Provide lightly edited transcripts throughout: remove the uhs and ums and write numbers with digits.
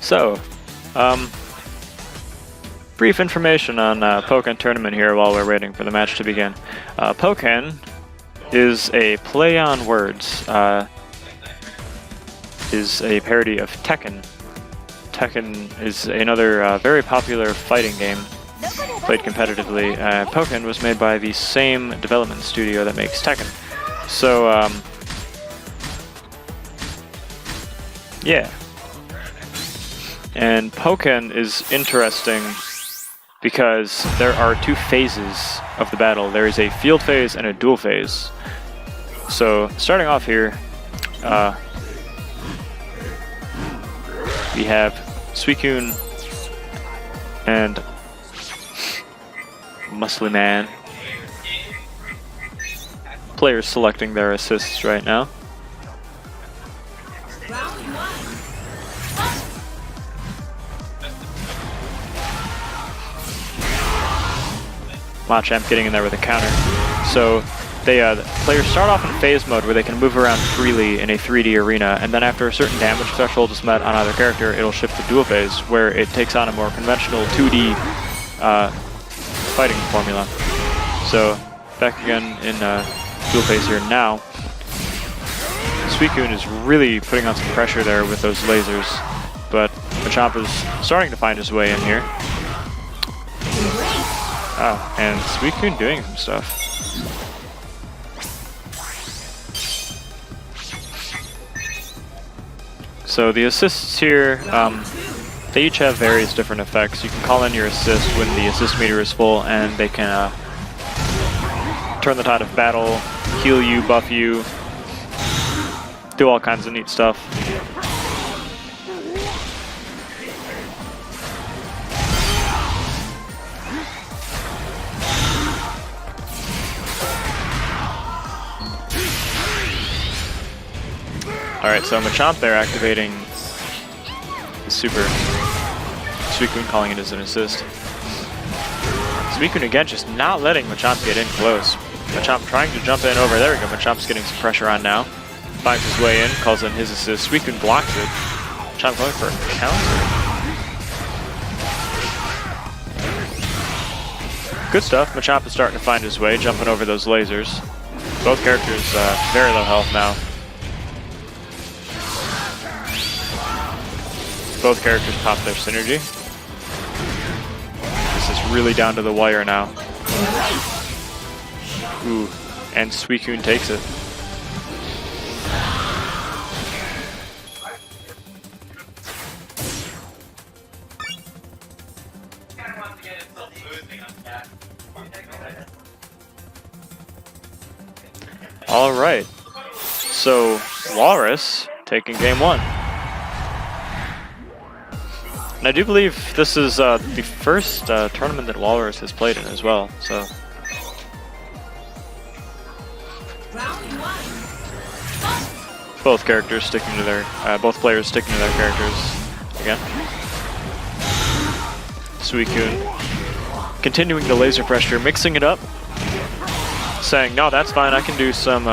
So, brief information on Pokken tournament here while we're waiting for the match to begin. Pokken is a play on words, is a parody of Tekken. Tekken is another very popular fighting game played competitively. Pokken was made by the same development studio that makes Tekken. So, yeah. And Pokken is interesting because there are two phases of the battle. There is a field phase and a duel phase. So, starting off here, we have Suicune and Muscly Man. Players selecting their assists right now. Machamp getting in there with a counter. So the players start off in phase mode where they can move around freely in a 3D arena, and then after a certain damage threshold is met on either character, it'll shift to duel phase, where it takes on a more conventional 2D fighting formula. So back again in duel phase here now. Suicune is really putting on some pressure there with those lasers, but Machamp is starting to find his way in here. Oh, and Suicune doing some stuff. So the assists here, they each have various different effects. You can call in your assist when the assist meter is full, and they can turn the tide of battle, heal you, buff you, do all kinds of neat stuff. Alright, so Machamp there activating the super. Suicune calling it as an assist. Suicune again just not letting Machamp get in close. Machamp trying to jump in over. There we go. Machamp's getting some pressure on now. Finds his way in, calls in his assist. Suicune blocks it. Machamp going for a counter. Good stuff. Machamp is starting to find his way, jumping over those lasers. Both characters very low health now. Both characters pop their synergy. This is really down to the wire now. Ooh, and Suicune takes it. All right, so Walrus taking game one. And I do believe this is the first tournament that Walrus has played in as well, so. Both characters sticking to their, both players sticking to their characters again. Suicune continuing the laser pressure, mixing it up, saying, "No, that's fine. I can do some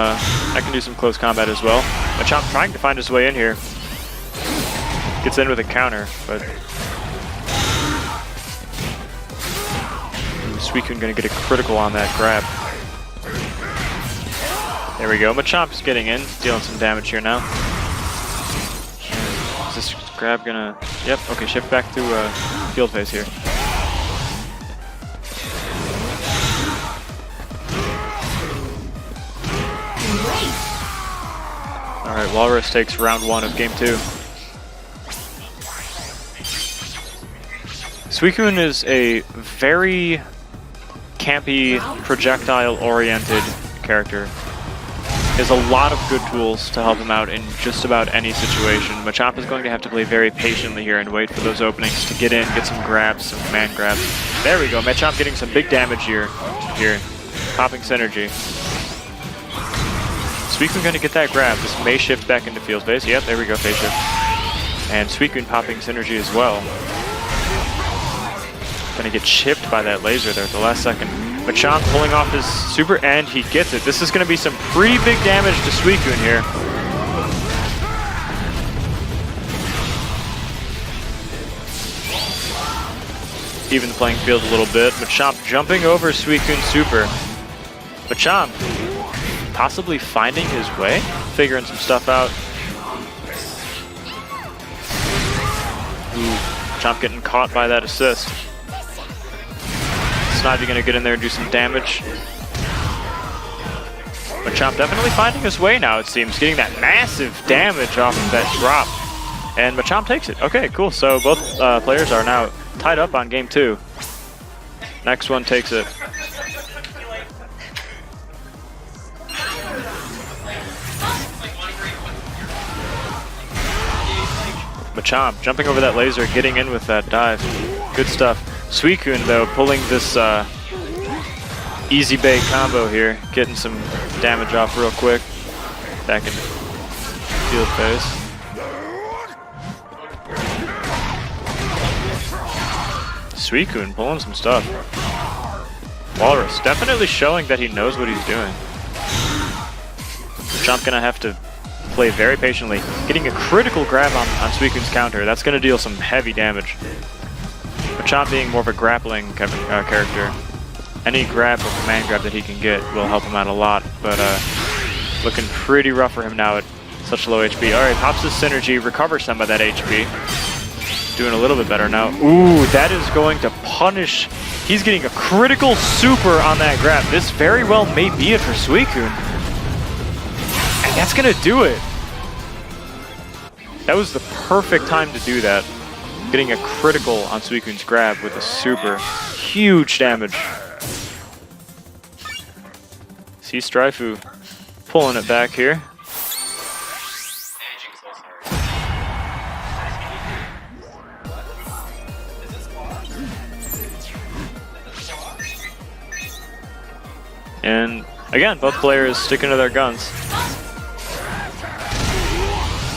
close combat as well." Machamp trying to find his way in here, gets in with a counter, but Suicune gonna get a critical on that grab. There we go. Machamp's getting in, dealing some damage here now. Is this grab gonna? Yep. Okay, shift back to field phase here. All right, Walrus takes round one of game two. Suicune is a very campy, projectile-oriented character. He has a lot of good tools to help him out in just about any situation. Machamp is going to have to play very patiently here and wait for those openings to get in, get some grabs, some command grabs. There we go, Machamp getting some big damage here. Popping synergy. Suicune going to get that grab. This may shift back into field phase. Yep, there we go, phase shift. And Suicune popping synergy as well. Gonna get chipped by that laser there at the last second. Machamp pulling off his super, and he gets it. This is going to be some pretty big damage to Suicune here. Even the playing field a little bit. Machamp jumping over Suicune's super. Machamp possibly finding his way, figuring some stuff out. Ooh, Machamp getting caught by that assist. Snivy gonna get in there and do some damage. Machamp definitely finding his way now, it seems. Getting that massive damage off of that drop. And Machamp takes it. Okay, cool. So both players are now tied up on game 2. Next one takes it. Machamp jumping over that laser, getting in with that dive. Good stuff. Suicune, though, pulling this easy bait combo here, getting some damage off real quick. Back in field phase. Suicune pulling some stuff. Walrus definitely showing that he knows what he's doing. Machamp gonna have to play very patiently. Getting a critical grab on Suicune's counter. That's gonna deal some heavy damage. Machamp being more of a grappling character. Any grab or command grab that he can get will help him out a lot, but looking pretty rough for him now at such low HP. Alright, pops his synergy, recovers some of that HP. Doing a little bit better now. Ooh, that is going to punish. He's getting a critical super on that grab. This very well may be it for Suicune. And that's gonna do it. That was the perfect time to do that. Getting a critical on Suicune's grab with a super. Huge damage. C.Straifu pulling it back here. And again, both players sticking to their guns.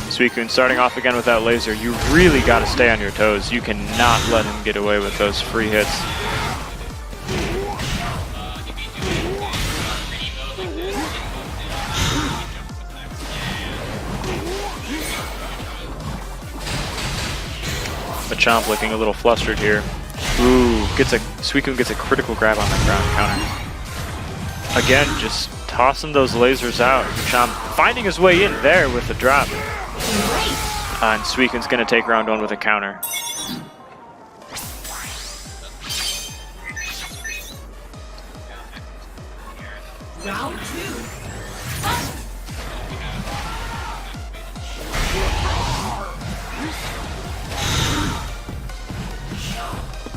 Suicune starting off again with that laser. You really got to stay on your toes. You cannot let him get away with those free hits. Machamp looking a little flustered here. Ooh, Suicune gets a critical grab on the ground counter. Again, just tossing those lasers out. Machamp finding his way in there with the drop. And Suicune's gonna take round 1 with a counter. Round 2.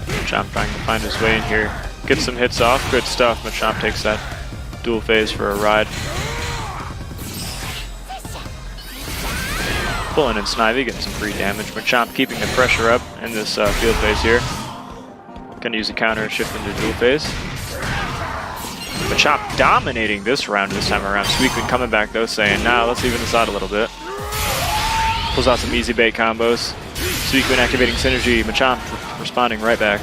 Machamp trying to find his way in here. Get some hits off. Good stuff. Machamp takes that dual phase for a ride. Pulling in Snivy, getting some free damage. Machamp keeping the pressure up in this field phase here. Gonna use a counter and shift into dual phase. Machamp dominating this round this time around. Suicune coming back though, saying, nah, let's even this out a little bit. Pulls out some easy bait combos. Suicune activating synergy. Machamp responding right back.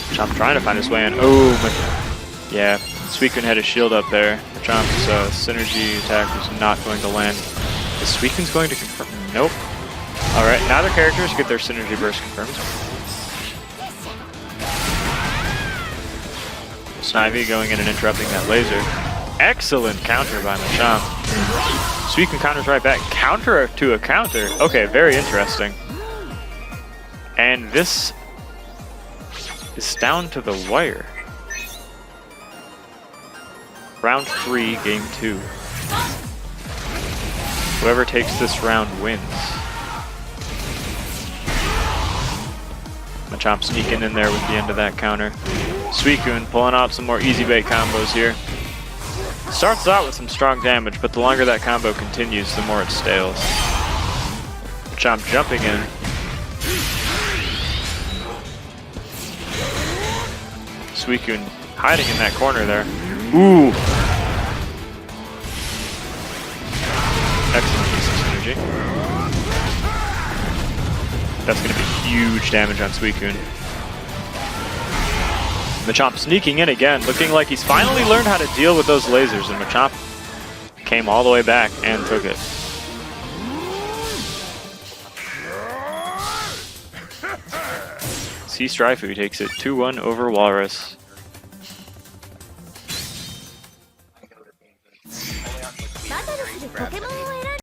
Machamp trying to find his way in. Oh, yeah. Suicune had his shield up there. Machamp's synergy attack was not going to land. Is Suicune's going to confirm? Nope. Alright, now their characters get their synergy burst confirmed. Snivy going in and interrupting that laser. Excellent counter by Machamp. Suicune counters right back. Counter to a counter. Okay, very interesting. And this is down to the wire. Round 3, game 2. Whoever takes this round wins. Machamp sneaking in there with the end of that counter. Suicune pulling out some more easy bait combos here. Starts out with some strong damage, but the longer that combo continues, the more it stales. Machamp jumping in. Suicune hiding in that corner there. Ooh! Excellent use of synergy. That's going to be huge damage on Suicune. Machamp sneaking in again, looking like he's finally learned how to deal with those lasers, and Machamp came all the way back and took it. C.Straifu takes it 2-1 over Walrus.